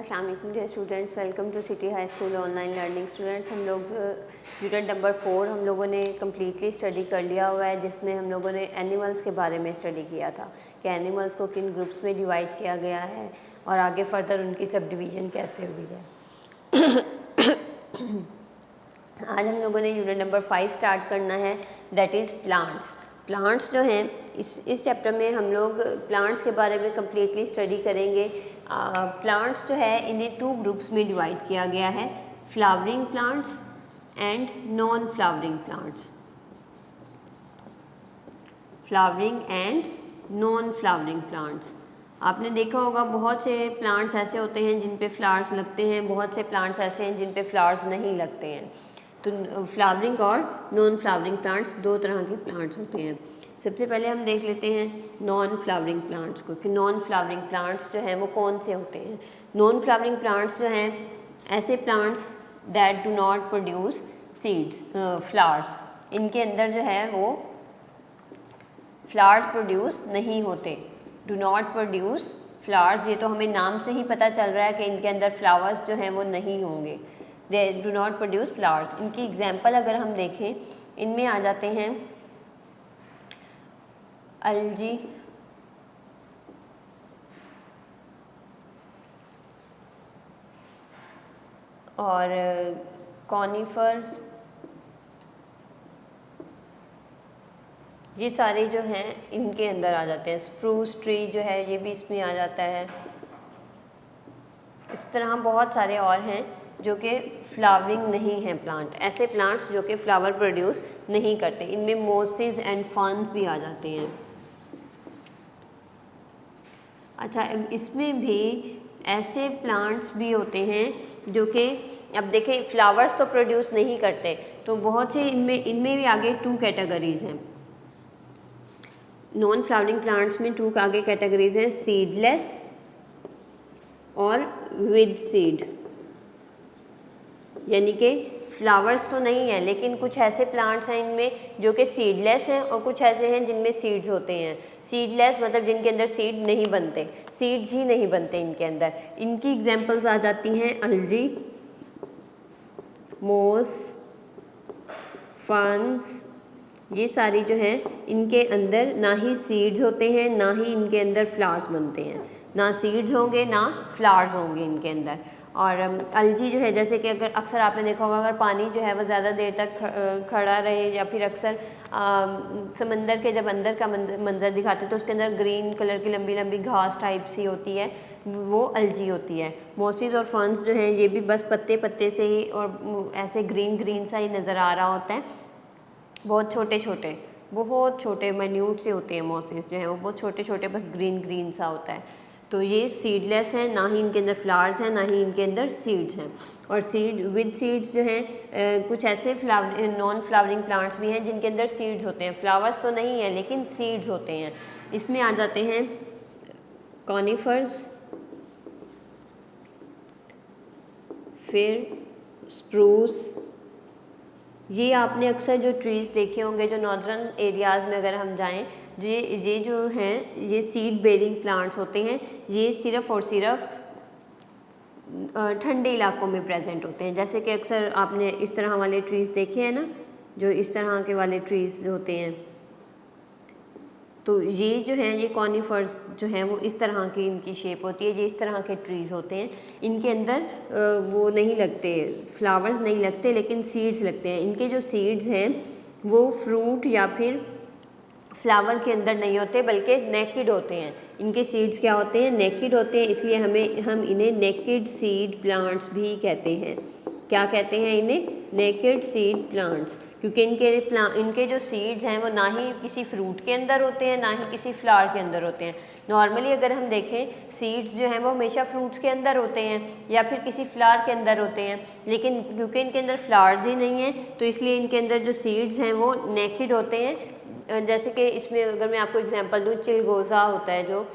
अस्सलाम वालेकुम dear students, welcome to city high school online learning. Students, हम लोग यूनिट नंबर 4 हम लोगों ने कम्प्लीटली स्टडी कर लिया हुआ है, जिसमें हम लोगों ने एनिमल्स के बारे में स्टडी किया था कि एनिमल्स को किन ग्रुप्स में डिवाइड किया गया है और आगे फर्दर उनकी सब डिवीज़न कैसे हुई है। आज हम लोगों ने यूनिट नंबर 5 स्टार्ट करना है, दैट इज़ प्लांट्स। प्लांट्स जो हैं इस चैप्टर में हम लोग प्लांट्स के बारे में कम्प्लीटली स्टडी करेंगे। प्लांट्स जो है इन्हें 2 ग्रुप्स में डिवाइड किया गया है, flowering plants and non flowering plants. Flowering and non flowering plants. आपने देखा होगा बहुत से प्लांट्स ऐसे होते हैं जिन पे फ्लावर्स लगते हैं, बहुत से प्लांट्स ऐसे हैं जिन पे फ्लावर्स नहीं लगते हैं। तो फ्लावरिंग और नॉन फ्लावरिंग प्लांट्स 2 तरह के प्लांट्स होते हैं। सबसे पहले हम देख लेते हैं नॉन फ्लावरिंग प्लांट्स को कि नॉन फ्लावरिंग प्लांट्स जो हैं वो कौन से होते हैं। नॉन फ्लावरिंग प्लांट्स जो हैं ऐसे plants that do not produce seeds, flowers. इनके अंदर जो है वो फ्लावर्स प्रोड्यूस नहीं होते। डू नॉट प्रोड्यूस फ्लावर्स, ये तो हमें नाम से ही पता चल रहा है कि इनके अंदर फ्लावर्स जो हैं वो नहीं होंगे। They do not produce flowers. इनकी एग्जाम्पल अगर हम देखें, इनमें आ जाते हैं अलजी, और कॉनिफर, ये सारे जो हैं इनके अंदर आ जाते हैं। स्प्रूस ट्री जो है ये भी इसमें आ जाता है। इस तरह बहुत सारे और हैं जो कि फ्लावरिंग नहीं हैं प्लांट, ऐसे प्लांट्स जो कि फ्लावर प्रोड्यूस नहीं करते। इनमें मोसेस एंड फर्न्स भी आ जाते हैं। अच्छा, इसमें भी ऐसे प्लांट्स भी होते हैं जो कि अब देखें फ्लावर्स तो प्रोड्यूस नहीं करते, तो बहुत से इनमें भी आगे 2 कैटेगरीज हैं। नॉन फ्लावरिंग प्लांट्स में 2 आगे कैटेगरीज हैं, सीडलेस और विद सीड। यानी कि फ्लावर्स तो नहीं है लेकिन कुछ ऐसे प्लांट्स हैं इनमें जो कि सीडलेस हैं और कुछ ऐसे हैं जिनमें सीड्स होते हैं। सीडलेस मतलब जिनके अंदर सीड नहीं बनते, सीड्स ही नहीं बनते इनके अंदर। इनकी एग्जांपल्स आ जाती हैं अलजी, मोस, फर्न्स। ये सारी जो हैं इनके अंदर ना ही सीड्स होते हैं ना ही इनके अंदर फ्लावर्स बनते हैं। ना सीड्स होंगे ना फ्लावर्स होंगे इनके अंदर। और अलजी जो है, जैसे कि अगर अक्सर आपने देखा होगा अगर पानी जो है वो ज़्यादा देर तक खड़ा रहे, या फिर अक्सर समंदर के जब अंदर का मंज़र दिखाते तो उसके अंदर ग्रीन कलर की लंबी लंबी घास टाइप सी होती है, वो अलजी होती है। मोसेस और फर्न्स जो हैं ये भी बस पत्ते पत्ते से ही और ऐसे ग्रीन ग्रीन सा ही नज़र आ रहा होता है। बहुत छोटे माइन्यूट से होते हैं मोसेस जो हैं, वो बहुत छोटे छोटे बस ग्रीन ग्रीन सा होता है। तो ये सीडलेस हैं, ना ही इनके अंदर फ्लावर्स हैं ना ही इनके अंदर सीड्स हैं। और सीड विद सीड्स जो हैं कुछ ऐसे नॉन फ्लावरिंग प्लांट्स भी हैं जिनके अंदर सीड्स होते हैं। फ्लावर्स तो नहीं है लेकिन सीड्स होते हैं। इसमें आ जाते हैं कॉनिफर्स, फिर स्प्रूस। ये आपने अक्सर जो ट्रीज़ देखे होंगे जो नॉर्दर्न एरियाज़ में अगर हम जाएं, ये जो हैं ये सीड बेरिंग प्लांट्स होते हैं। ये सिर्फ़ और सिर्फ ठंडे इलाकों में प्रेजेंट होते हैं। जैसे कि अक्सर आपने इस तरह वाले ट्रीज़ देखे हैं ना, जो इस तरह के वाले ट्रीज़ होते हैं, तो ये जो हैं ये कॉनिफर्स जो हैं वो इस तरह की इनकी शेप होती है। ये इस तरह के ट्रीज़ होते हैं। इनके अंदर वो नहीं लगते, फ्लावर्स नहीं लगते लेकिन सीड्स लगते हैं। इनके जो सीड्स हैं वो फ्रूट या फिर फ्लावर के अंदर नहीं होते बल्कि नेकेड होते हैं। इनके सीड्स क्या होते हैं? नेकेड होते हैं। इसलिए हम इन्हें नेकेड सीड प्लांट्स भी कहते हैं। क्या कहते हैं इन्हें? नेकेड सीड प्लांट्स, क्योंकि इनके जो सीड्स हैं वो ना ही किसी फ्रूट के अंदर होते हैं ना ही किसी फ्लावर के अंदर होते हैं। नॉर्मली अगर हम देखें सीड्स जो हैं वो हमेशा फ्रूट्स के अंदर होते हैं या फिर किसी फ्लावर के अंदर होते हैं, लेकिन क्योंकि इनके अंदर फ्लावर्स ही नहीं हैं तो इसलिए इनके अंदर जो सीड्स हैं वो नेकेड होते हैं। जैसे कि इसमें अगर मैं आपको एग्जांपल दूँ, चिलगोज़ा होता है जो,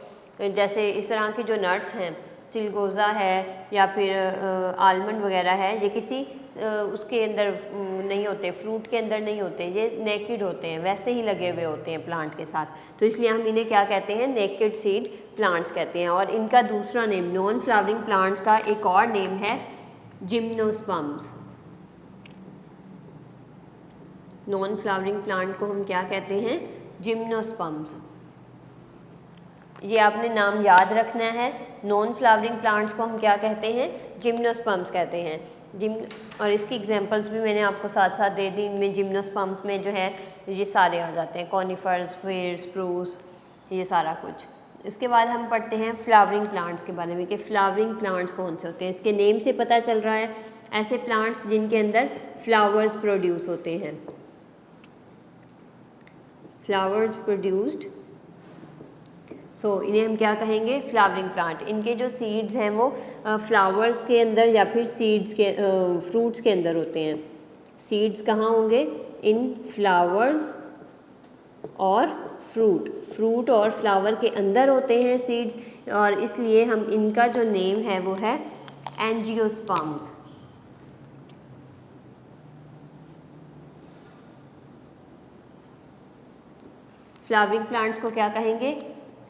जैसे इस तरह के जो नट्स हैं चिलगोज़ा है या फिर आलमंड वगैरह है, ये किसी उसके अंदर नहीं होते, फ्रूट के अंदर नहीं होते, ये नेकेड होते हैं, वैसे ही लगे हुए होते हैं प्लांट के साथ, तो इसलिए हम इन्हें क्या कहते हैं, नेकेड सीड प्लांट्स कहते हैं। और इनका दूसरा नेम, नॉन फ्लावरिंग प्लांट्स का एक और नेम है जिम्नोस्पर्म्स। नॉन फ्लावरिंग प्लांट को हम क्या कहते हैं, जिम्नोस्पर्म्स। ये आपने नाम याद रखना है, नॉन फ्लावरिंग प्लांट्स को हम क्या कहते हैं, जिम्नोस्पर्म्स कहते हैं। और इसकी एग्जांपल्स भी मैंने आपको साथ साथ दे दी, इनमें जिम्नोस्पर्म्स में जो है ये सारे आ जाते हैं, कॉनिफर्स, फिर स्प्रूस, ये सारा कुछ। इसके बाद हम पढ़ते हैं फ्लावरिंग प्लांट्स के बारे में कि फ्लावरिंग प्लांट्स कौन से होते हैं। इसके नेम से पता चल रहा है ऐसे प्लांट्स जिनके अंदर फ्लावर्स प्रोड्यूस होते हैं, फ्लावर्स प्रोड्यूस्ड, सो इन्हें हम क्या कहेंगे, फ्लावरिंग प्लांट। इनके जो सीड्स हैं वो फ्लावर्स के अंदर या फिर सीड्स के फ्रूट्स के अंदर होते हैं। सीड्स कहाँ होंगे, इन फ्लावर्स और फ्रूट और फ्लावर के अंदर होते हैं सीड्स, और इसलिए हम इनका जो नेम है वो है एंजियोस्पर्म्स। फ्लावरिंग प्लांट्स को क्या कहेंगे,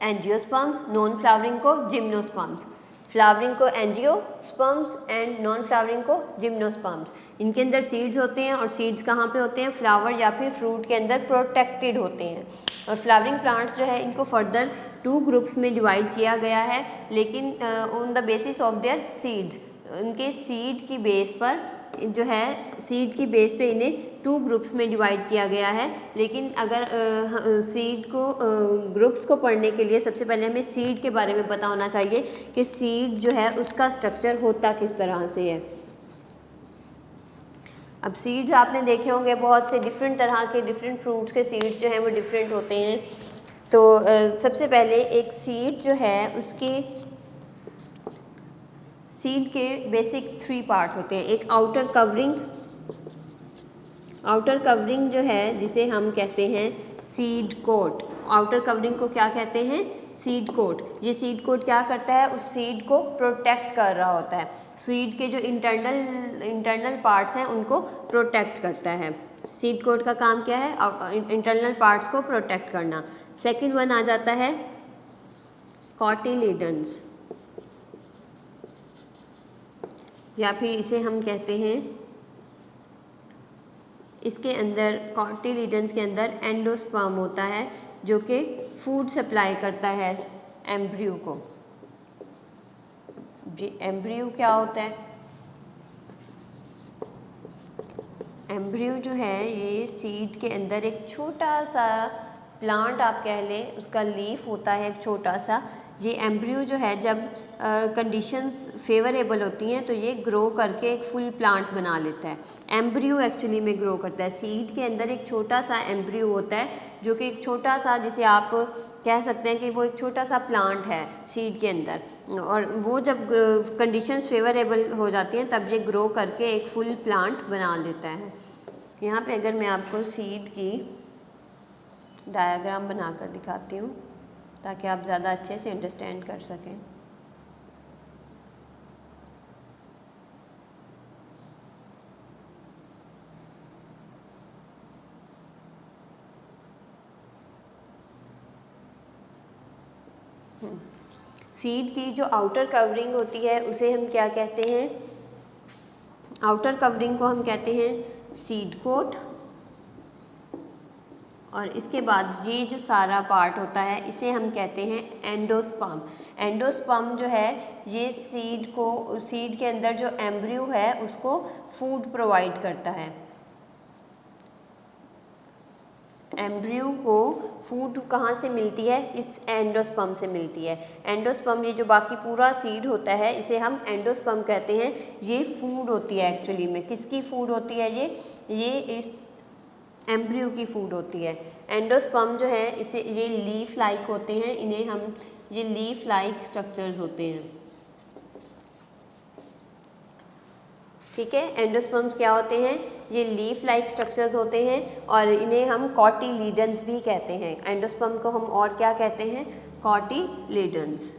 एंजियोस्पर्म्स, नॉन फ्लावरिंग को जिम्नोस्पर्म्स। फ्लावरिंग को एंजियोस्पर्म्स एंड नॉन फ्लावरिंग को जिम्नोस्पर्म्स। इनके अंदर सीड्स होते हैं और सीड्स कहाँ पे होते हैं, फ्लावर या फिर फ्रूट के अंदर प्रोटेक्टेड होते हैं। और फ्लावरिंग प्लांट्स जो है इनको फर्दर 2 ग्रुप्स में डिवाइड किया गया है, लेकिन on the basis of their seeds, उनके सीड की बेस पर जो है, सीड की बेस पे इन्हें 2 ग्रुप्स में डिवाइड किया गया है। लेकिन अगर सीड को ग्रुप्स को पढ़ने के लिए सबसे पहले हमें सीड के बारे में पता होना चाहिए कि सीड जो है उसका स्ट्रक्चर होता किस तरह से है। अब सीड्स आपने देखे होंगे, बहुत से डिफरेंट तरह के, डिफरेंट फ्रूट्स के सीड्स जो हैं वो डिफरेंट होते हैं। तो सबसे पहले एक सीड जो है उसके सीड के बेसिक 3 पार्ट्स होते हैं। एक आउटर कवरिंग जो है जिसे हम कहते हैं सीड कोट। आउटर कवरिंग को क्या कहते हैं, सीड कोट। ये सीड कोट क्या करता है, उस सीड को प्रोटेक्ट कर रहा होता है। सीड के जो इंटरनल पार्ट्स हैं उनको प्रोटेक्ट करता है। सीड कोट का काम क्या है, इंटरनल पार्ट्स को प्रोटेक्ट करना। सेकंड वन आ जाता है कॉटिलिडन्स, या फिर इसे हम कहते हैं, इसके अंदर कॉटिलिडन्स के अंदर एंडोस्पर्म होता है जो कि फूड सप्लाई करता है एम्ब्रियो को। जी एम्ब्रियो क्या होता है, एम्ब्रियो जो है ये सीड के अंदर एक छोटा सा प्लांट आप कह लें, उसका लीफ होता है एक छोटा सा। ये एम्ब्रियो जो है जब कंडीशंस फेवरेबल होती हैं तो ये ग्रो करके एक फुल प्लांट बना लेता है। एम्ब्रियो एक्चुअली में ग्रो करता है, सीड के अंदर एक छोटा सा एम्ब्रियो होता है जो कि एक छोटा सा, जिसे आप कह सकते हैं कि वो एक छोटा सा प्लांट है सीड के अंदर, और वो जब कंडीशंस फेवरेबल हो जाती हैं तब ये ग्रो करके एक फुल प्लांट बना लेता है। यहाँ पे अगर मैं आपको सीड की डायग्राम बनाकर दिखाती हूँ ताकि आप ज़्यादा अच्छे से अंडरस्टैंड कर सकें। सीड की जो आउटर कवरिंग होती है उसे हम क्या कहते हैं, आउटर कवरिंग को हम कहते हैं सीड कोट, और इसके बाद ये जो सारा पार्ट होता है इसे हम कहते हैं एंडोस्पर्म। एंडोस्पर्म जो है ये सीड के अंदर जो एम्ब्रियो है उसको फूड प्रोवाइड करता है। एम्ब्रियो को फूड कहाँ से मिलती है, इस एंडोस्पर्म से मिलती है। एंडोस्पर्म, ये जो बाकी पूरा सीड होता है इसे हम एंडोस्पर्म कहते हैं। ये फूड होती है एक्चुअली में, किसकी फूड होती है, ये इस एम्ब्रियो की फूड होती है। एंडोस्पर्म जो है इसे ये लीफ लाइक होते हैं, इन्हें हम ये लीफ लाइक स्ट्रक्चर्स होते हैं। ठीक है, एंडोस्पर्म्स क्या होते हैं, ये लीफ लाइक स्ट्रक्चर्स होते हैं और इन्हें हम कॉटिलीडन्स भी कहते हैं। एंडोस्पर्म को हम और क्या कहते हैं, कॉटिलीडन्स।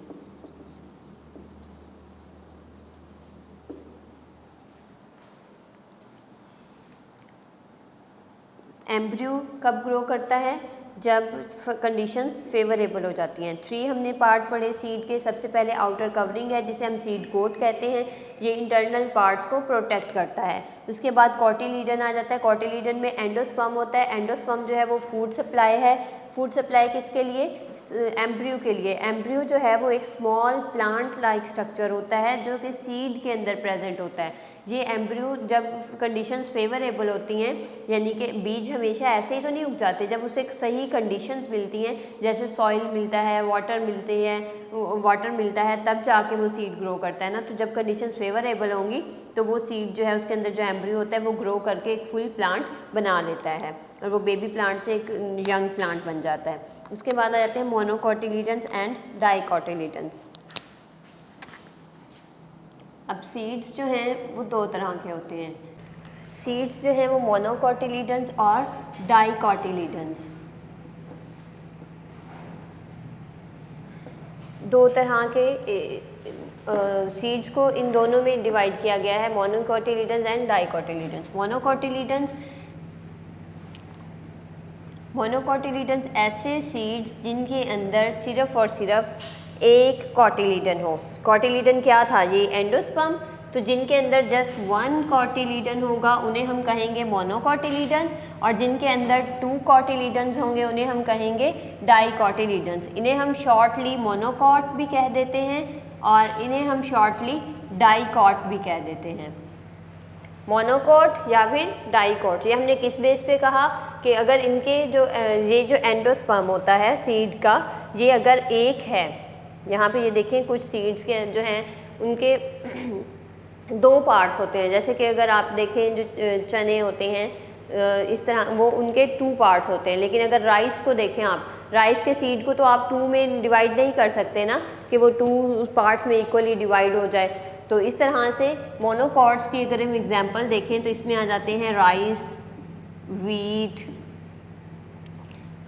एम्ब्रियो कब ग्रो करता है? जब कंडीशंस फेवरेबल हो जाती हैं। 3 हमने पार्ट पढ़े सीड के। सबसे पहले आउटर कवरिंग है जिसे हम सीड कोट कहते हैं, ये इंटरनल पार्ट्स को प्रोटेक्ट करता है। उसके बाद कॉटिलीडन आ जाता है। कॉटिलीडन में एंडोस्पर्म होता है। एंडोस्पर्म जो है वो फूड सप्लाई है। फूड सप्लाई किसके लिए? एम्ब्रियो के लिए। एम्ब्रियो जो है वो एक स्मॉल प्लांट लाइक स्ट्रक्चर होता है जो कि सीड के अंदर प्रेजेंट होता है। ये एम्ब्रियो जब कंडीशंस फेवरेबल होती हैं, यानी कि बीज हमेशा ऐसे ही तो नहीं उग जाते, जब उसे सही कंडीशंस मिलती हैं, जैसे सॉइल मिलता है, वाटर मिलता है, तब जाके वो सीड ग्रो करता है ना। तो जब कंडीशंस फेवरेबल होंगी तो वो सीड जो है उसके अंदर जो एम्ब्रियो होता है वो ग्रो करके एक फुल प्लांट बना लेता है और वो बेबी प्लांट से एक यंग प्लांट बन जाता है। उसके बाद आ जाते हैं मोनोकोटिलीडन्स एंड डाइकोटिलीडन्स। अब सीड्स जो हैं वो 2 तरह के होते हैं। सीड्स जो हैं वो मोनोकोटिलीडन्स और डाइकोटिलीडन्स। 2 तरह के सीड्स को इन दोनों में डिवाइड किया गया है, मोनोकोटिलीडन्स एंड डाइकोटिलीडन्स। मोनोकोटिलीडन्स ऐसे सीड्स जिनके अंदर सिर्फ और सिर्फ एक कोटिलीडन हो। कोटिलीडन क्या था? ये एंडोस्पर्म। तो जिनके अंदर जस्ट 1 कोटिलीडन होगा उन्हें हम कहेंगे मोनोकोटिलीडन, और जिनके अंदर 2 कोटिलीडन्स होंगे उन्हें हम कहेंगे डाइकोटिलीडन्स। इन्हें हम शॉर्टली मोनोकॉट भी कह देते हैं और इन्हें हम शॉर्टली डाइकॉट भी कह देते हैं। मोनोकॉट या फिर डाइकॉट, ये हमने किस बेस पे कहा कि अगर इनके जो ये जो एंडोस्पर्म होता है सीड का, ये अगर एक है, यहाँ पे ये देखें कुछ सीड्स के जो हैं उनके 2 पार्ट्स होते हैं। जैसे कि अगर आप देखें जो चने होते हैं इस तरह, वो उनके 2 पार्ट्स होते हैं। लेकिन अगर राइस को देखें आप, राइस के सीड को तो आप 2 में डिवाइड नहीं कर सकते ना, कि वो 2 पार्ट्स में इक्वली डिवाइड हो जाए। तो इस तरह से मोनोकॉट्स की अगर हम एग्जांपल देखें तो इसमें आ जाते हैं राइस, वीट,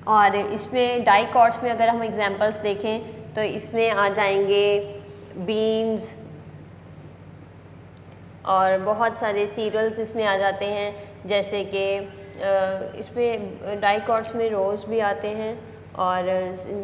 और इसमें डाइकॉट्स में अगर हम एग्जांपल्स देखें तो इसमें आ जाएंगे बीन्स और बहुत सारे सीरियल्स इसमें आ जाते हैं, जैसे कि इसमें डाइकॉट्स में रोज़ भी आते हैं। और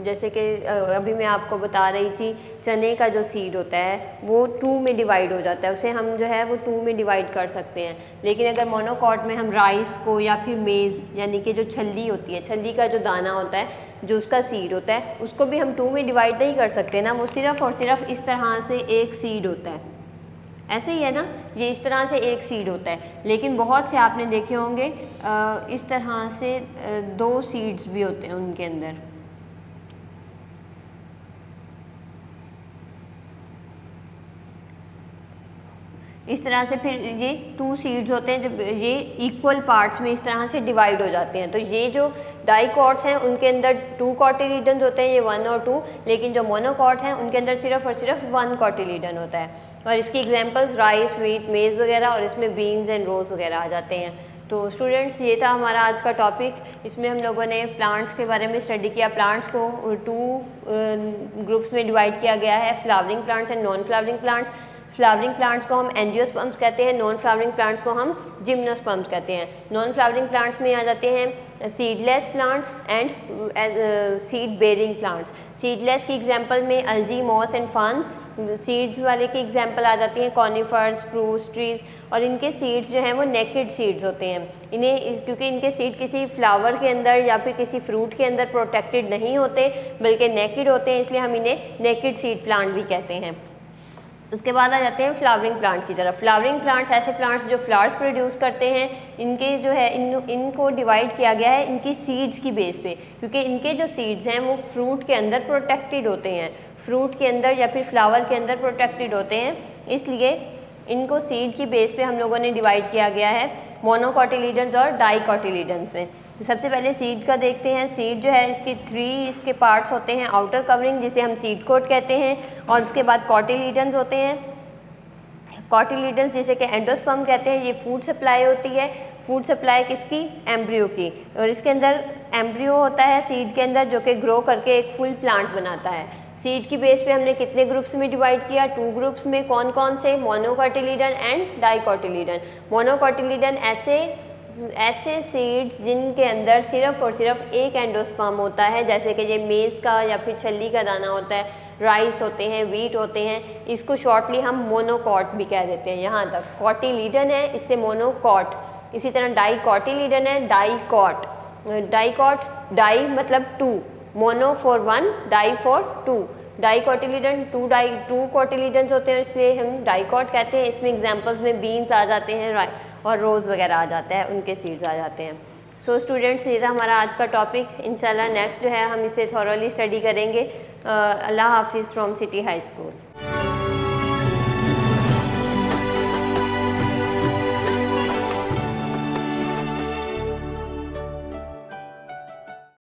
जैसे कि अभी मैं आपको बता रही थी, चने का जो सीड होता है वो 2 में डिवाइड हो जाता है, उसे हम जो है वो 2 में डिवाइड कर सकते हैं। लेकिन अगर मोनोकॉट में हम राइस को या फिर मेज़, यानी कि जो छल्ली होती है, छल्ली का जो दाना होता है, जो उसका सीड होता है, उसको भी हम 2 में डिवाइड नहीं कर सकते ना, वो सिर्फ़ और सिर्फ इस तरह से एक सीड होता है। ऐसे ही है ना, ये इस तरह से एक सीड होता है। लेकिन बहुत से आपने देखे होंगे इस तरह से 2 सीड्स भी होते हैं उनके अंदर। इस तरह से फिर ये 2 सीड्स होते हैं, जब ये इक्वल पार्ट्स में इस तरह से डिवाइड हो जाते हैं। तो ये जो डाइकॉट्स हैं उनके अंदर 2 कोटिलीडन्स होते हैं, ये 1 और 2, लेकिन जो मोनोकॉट हैं उनके अंदर सिर्फ और सिर्फ 1 कोटिलीडन होता है। और इसकी एग्जांपल्स राइस, व्हीट, मेज़ वगैरह, और इसमें बीन्स एंड रोज़ वगैरह आ जाते हैं। तो स्टूडेंट्स, ये था हमारा आज का टॉपिक। इसमें हम लोगों ने प्लांट्स के बारे में स्टडी किया। प्लांट्स को 2 ग्रुप्स में डिवाइड किया गया है, flowering plants and non flowering plants. Flowering plants को हम एंजियोस्पर्म्स कहते हैं, नॉन फ्लावरिंग प्लांट्स को हम जिम्नोस्पर्म्स कहते हैं। नॉन फ्लावरिंग प्लांट्स में आ जाते हैं seedless plants and seed bearing plants. Seedless की एग्जांपल में अल्जी, मॉस एंड फर्न्स। सीड्स वाले की एग्जांपल आ जाती हैं कॉनिफर्स, स्प्रूस ट्रीज, और इनके सीड्स जो हैं वो नेकेड सीड्स होते हैं। इन्हें क्योंकि इनके सीड किसी फ्लावर के अंदर या फिर किसी फ्रूट के अंदर प्रोटेक्टेड नहीं होते, बल्कि नेकेड होते हैं, इसलिए हम इन्हें नेकेड सीड प्लांट भी कहते हैं। उसके बाद आ जाते हैं फ्लावरिंग प्लांट की तरफ। फ्लावरिंग प्लांट्स ऐसे प्लांट्स जो फ्लावर्स प्रोड्यूस करते हैं। इनके जो है इनको डिवाइड किया गया है इनकी सीड्स की बेस पे, क्योंकि इनके जो सीड्स हैं वो फ्रूट के अंदर प्रोटेक्टेड होते हैं, फ्रूट के अंदर या फिर फ्लावर के अंदर प्रोटेक्टेड होते हैं, इसलिए इनको सीड की बेस पे हम लोगों ने डिवाइड किया गया है मोनोकोटिलीडन्स और डाइकोटिलीडन्स में। सबसे पहले सीड का देखते हैं। सीड जो है इसके 3 इसके पार्ट्स होते हैं। आउटर कवरिंग जिसे हम सीड कोट कहते हैं, और उसके बाद कोटिलीडन्स होते हैं। कोटिलीडन्स जिसे कि एंडोस्पर्म कहते हैं, ये फूड सप्लाई होती है। फूड सप्लाई किसकी? एम्ब्रियो की। और इसके अंदर एम्ब्रियो होता है सीड के अंदर, जो कि ग्रो करके एक फुल प्लांट बनाता है। सीड की बेस पे हमने कितने ग्रुप्स में डिवाइड किया? 2 ग्रुप्स में। कौन कौन से? मोनोकोटिलीडन एंड डाइकोटिलीडन। मोनोकोटिलीडन ऐसे ऐसे सीड्स जिनके अंदर सिर्फ और सिर्फ एक एंडोस्पर्म होता है, जैसे कि ये मेज़ का या फिर छल्ली का दाना होता है, राइस होते हैं, वीट होते हैं, इसको शॉर्टली हम मोनोकॉट भी कह देते हैं। यहाँ तक कॉटिलीडन है, इससे मोनोकॉट। इसी तरह डाइकॉटिलीडन है, डाइकॉट। डाइकॉट, डाई मतलब two, mono for one, di for two. Dicotyledon two cotyledons होते हैं, इसलिए हम डाइकॉट कहते हैं। इसमें एग्जांपल्स में बीन्स आ जाते हैं और रोज़ वगैरह आ जाता है, उनके सीड्स आ जाते हैं। सो स्टूडेंट्स, ये था हमारा आज का टॉपिक। इंशाल्लाह नेक्स्ट जो है हम इसे थॉरोली स्टडी करेंगे। अल्लाह हाफिज़ फ्रॉम सिटी हाई स्कूल।